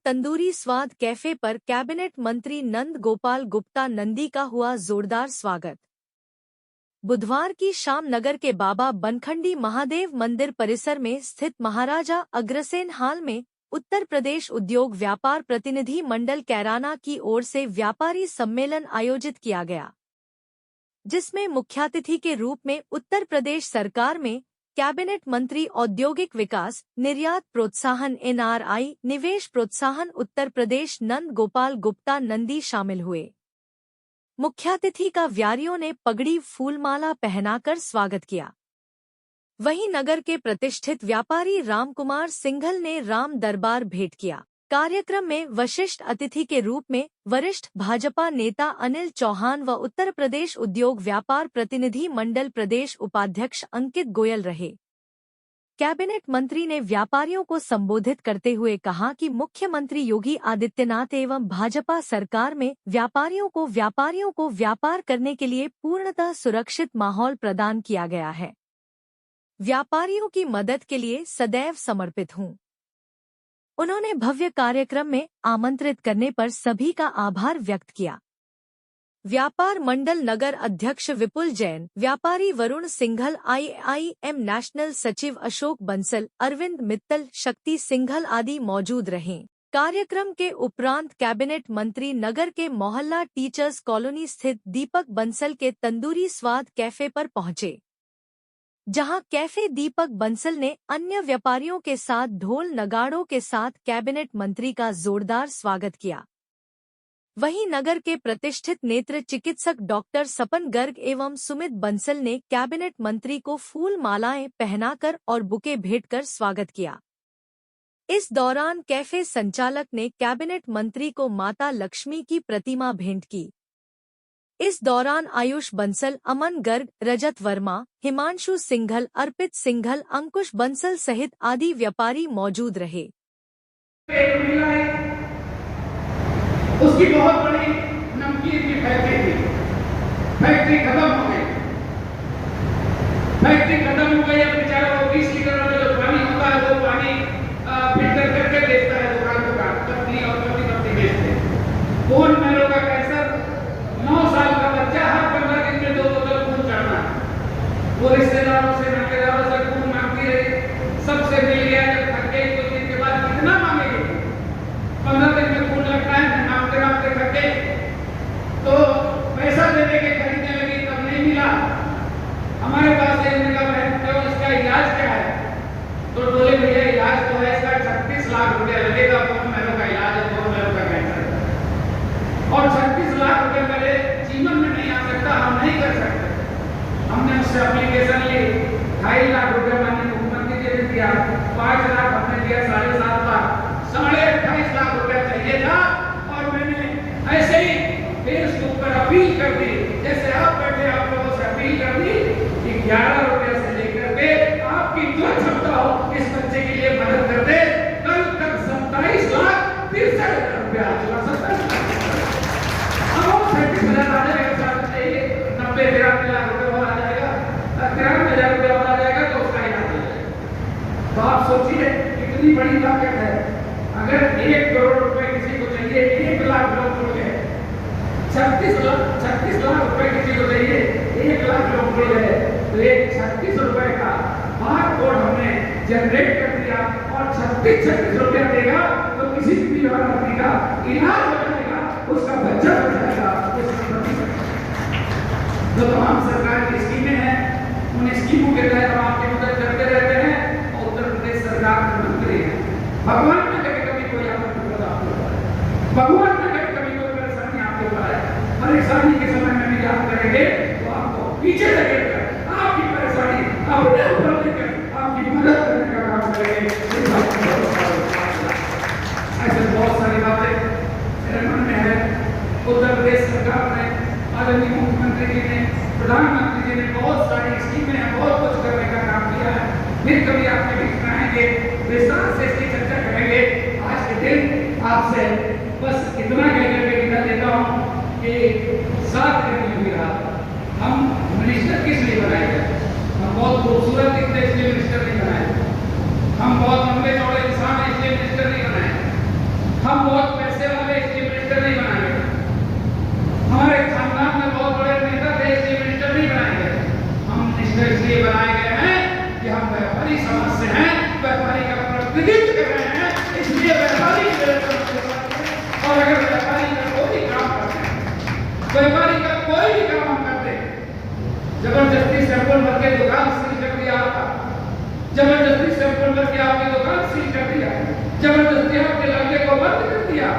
तंदूरी स्वाद कैफे पर कैबिनेट मंत्री नंद गोपाल गुप्ता नंदी का हुआ जोरदार स्वागत। बुधवार की शाम नगर के बाबा बनखंडी महादेव मंदिर परिसर में स्थित महाराजा अग्रसेन हाल में उत्तर प्रदेश उद्योग व्यापार प्रतिनिधि मंडल कैराना की ओर से व्यापारी सम्मेलन आयोजित किया गया, जिसमें मुख्यातिथि के रूप में उत्तर प्रदेश सरकार में कैबिनेट मंत्री औद्योगिक विकास, निर्यात प्रोत्साहन NRI, निवेश प्रोत्साहन उत्तर प्रदेश नंद गोपाल गुप्ता नंदी शामिल हुए। मुख्यातिथि का व्यारियों ने पगड़ी फूलमाला पहनाकर स्वागत किया। वहीं नगर के प्रतिष्ठित व्यापारी रामकुमार सिंघल ने राम दरबार भेंट किया। कार्यक्रम में विशिष्ट अतिथि के रूप में वरिष्ठ भाजपा नेता अनिल चौहान व उत्तर प्रदेश उद्योग व्यापार प्रतिनिधि मंडल प्रदेश उपाध्यक्ष अंकित गोयल रहे। कैबिनेट मंत्री ने व्यापारियों को संबोधित करते हुए कहा कि मुख्यमंत्री योगी आदित्यनाथ एवं भाजपा सरकार में व्यापारियों को व्यापार करने के लिए पूर्णतः सुरक्षित माहौल प्रदान किया गया है। व्यापारियों की मदद के लिए सदैव समर्पित हूँ। उन्होंने भव्य कार्यक्रम में आमंत्रित करने पर सभी का आभार व्यक्त किया। व्यापार मंडल नगर अध्यक्ष विपुल जैन, व्यापारी वरुण सिंघल, IIM नेशनल सचिव अशोक बंसल, अरविंद मित्तल, शक्ति सिंघल आदि मौजूद रहे। कार्यक्रम के उपरांत कैबिनेट मंत्री नगर के मोहल्ला टीचर्स कॉलोनी स्थित दीपक बंसल के तंदूरी स्वाद कैफे पर पहुंचे, जहां कैफे दीपक बंसल ने अन्य व्यापारियों के साथ ढोल नगाड़ों के साथ कैबिनेट मंत्री का जोरदार स्वागत किया। वहीं नगर के प्रतिष्ठित नेत्र चिकित्सक डॉक्टर सपन गर्ग एवं सुमित बंसल ने कैबिनेट मंत्री को फूल मालाएं पहनाकर और बुके भेंटकर स्वागत किया। इस दौरान कैफे संचालक ने कैबिनेट मंत्री को माता लक्ष्मी की प्रतिमा भेंट की। इस दौरान आयुष बंसल, अमन गर्ग, रजत वर्मा, हिमांशु सिंघल, अर्पित सिंघल, अंकुश बंसल सहित आदि व्यापारी मौजूद रहे। उसकी बहुत बड़ी नमकीन की फैक्ट्री थी। फैक्ट्री खत्म हो गई। अब बेचारा वो 20 लीटर वाला जो पानी होता है वो पानी फिल्टर करके बेचता है दुकान पत्नी और पत्नी बेचते हैं। बोन मैरो का कैंसर 9 साल का बच्चा हर 15 दिन में 2 बोतल खून चढ़ना। वो रिश्तेदारों से नातेदारों से खून मांगती रही, सबसे मिल गया। जब थक गई कुछ दिन के बाद कितना मांगेगी? 15 दिन में खून लगता है, मांगते मांगते थक गई तो पैसा देने के खरीदने लगी, तब नहीं मिला। हमारे पास इसका इलाज क्या है? तो बोले भैया इलाज तो है, इसका 36 लाख रुपया लगेगा। बोन मैरो का इलाज है, बोन मैरो का कैंसर, और 36 लाख रुपए मेरे जीवन में नहीं आ सकता, हम नहीं कर सकते। हमने उससे एप्लीकेशन ली, 2.5 लाख रुपए माननीय मुख्यमंत्री जी ने दिया, 5 लाख हमने दिया, 7.5 लाख, 28.5 लाख रुपया चाहिए था। और मैंने ऐसे ही फिर उसके ऊपर अपील कर दी, जैसे आप बैठे आप लोगों से अपील कर दी कि 11 रुपये से लेकर के आपकी जो क्षमता हो इस बच्चे के लिए मदद कर दे। कल तक 27 लाख 63 रुपया आ चुका। 93 लाख रुपए और आ जाएगा, 93,000 रुपया और आ जाएगा तो उसका इलाज हो जाएगा। तो आप सोचिए कितनी बड़ी ताकत है। अगर 1 करोड़ रुपए किसी को चाहिए, 1 लाख लोग जुड़ गए, 36 लाख रुपए किसी को चाहिए, 1 लाख लोग जुड़ गए, तो एक 36 रुपए का बार कोड हमने जनरेट कर दिया और 36 रुपया देगा तो किसी भी आदमी का इलाज हो जाएगा, उसका बच्चा हो जाएगा। जो तमाम सरकार की स्कीमें हैं, उन स्कीमों के तहत हम आपकी मदद करते रहते हैं और उत्तर प्रदेश सरकार के मंत्री हैं। भगवान ने कभी कोई आपको विपद आपके ऊपर है, भगवान ने कभी कोई परेशानी आपके ऊपर है, परेशानी के समय में भी याद करेंगे तो आपको पीछे लगेगा, आपकी परेशानी अपने ऊपर लेकर आपकी मदद करने का काम करेंगे। ऐसे बहुत सारी बातें मेरे मन में है। उत्तर प्रदेश सरकार ने, आदरणीय मुख्यमंत्री जी ने, प्रधानमंत्री जी ने बहुत सारी स्कीमें हैं, बहुत कुछ करने का काम किया है। फिर कभी आपके बीच में आएंगे, विस्तार से इसकी चर्चा करेंगे। आज के दिन आपसे बस इतना कहकर के विदा देता हूँ कि 7 दिन होगी रात। हम मिनिस्टर किस लिए बनाए गए? हम बहुत खूबसूरत दिखते इसलिए मिनिस्टर नहीं बनाए, हम बहुत लंबे चौड़े इंसान हैं इसलिए मिनिस्टर नहीं बनाए, हम जबरदस्ती आपके लड़के को बंद कर दिया।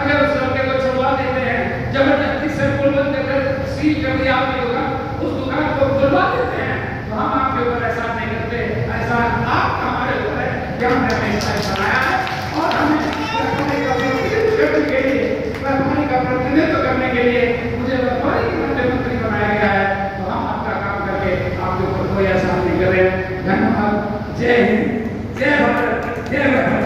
अगर उस लड़के को छुड़वा देते हैं, जबरदस्ती से पुल बंद कर सील कर दिया आपकी दुकान, उस दुकान को खुलवा देते हैं, तो हम आपके ऊपर एहसान नहीं करते। एहसान आपका हमारे ऊपर है कि हमने पैसा बनाया है और हमें व्यापारी का प्रतिनिधित्व करने के लिए मुझे व्यापारी मंत्री बनाया गया है, तो हम आपका काम करके आपके ऊपर कोई एहसान नहीं करें। धन्यवाद। जय हिंद, जय भारत, जय भारत।